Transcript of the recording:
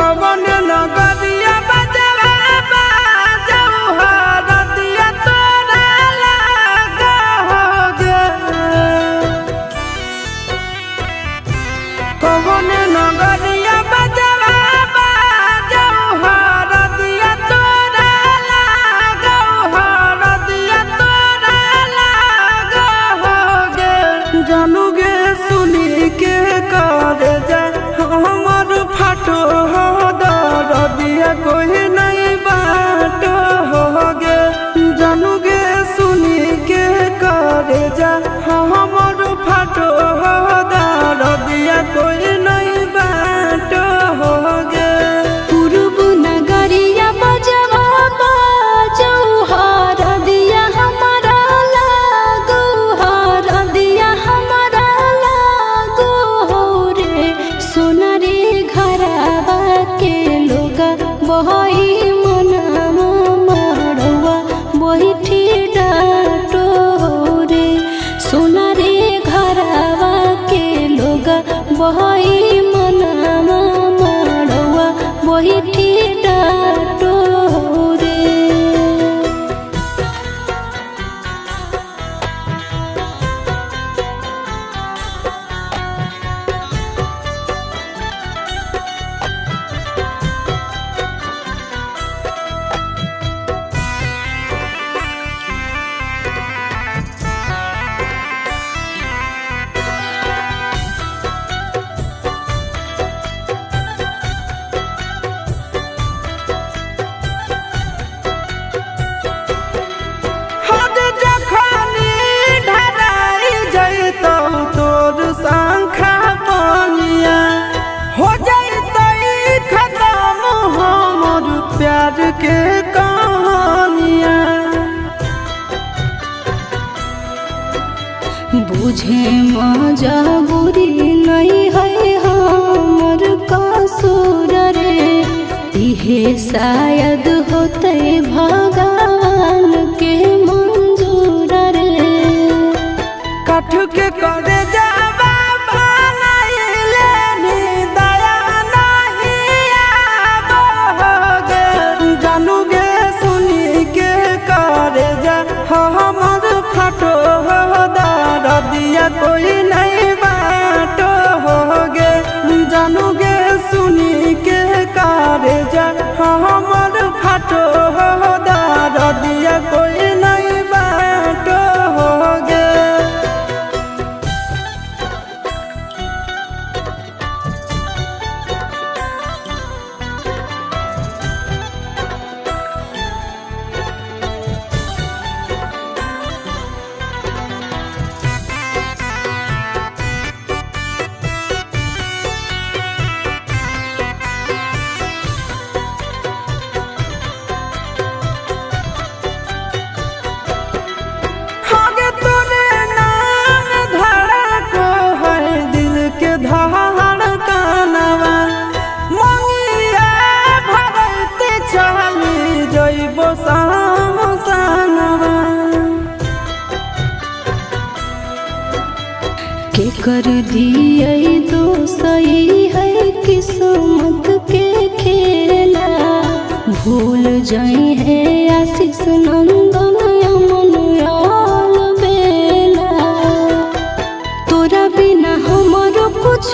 कवन नगरिया बजवा बाजऊ हरदिया तोरा लागा होगे। कवन नगरिया बजवा बाजऊ हरदिया तोरा लागा हरदिया तोरा लागा होगे। जानू गे सुनी के कर जा हमर फाटो हो दरदिया कोई नहीं बाटो होगे। जानू गे सुनी के कर जा हमर फाटो हो दरदिया कोई नहीं बाटो होगे। पूर्व नगरिया बजवा बाजऊ हरदिया हमारा लागो हरदिया हमारा लागो हो रे। सोना रे घरवा के लोग बहई मनवा मड़वा बैठी डाटो हो रे। सोना रे घरवा के लोग बहई मनवा मड़वा बैठी डाटो हो रे। हद जखनी ढराई जैतौ तोर शंखा बनिया हो जैतै खत्म हमर प्यार के कहानिया। बुझे मजबूरी नहीं है हमर कसूर रे। इहे शायद होते भगवान के मंजूर रे। काठ के करे जावा बनैले नी दया नहीं आबोगे। जानू गे सुनी के करे जा हमर फाटो हो दरदिया कोई नहीं बाटो होगे। जानू गे सुनी के करे जा हमर फाटो हो दरदिया कोई नहीं बाटो होगे। आगे तोरे नाम धड़को है दिल के धड़कनवा। मंगिया भरते चली जइबो सामसनवा। के कर दिए दोसई है किस्मत के खेला। भूल जाई है आशीष नंदन अमन आल बेला। तोरा बिना हमरो कुछ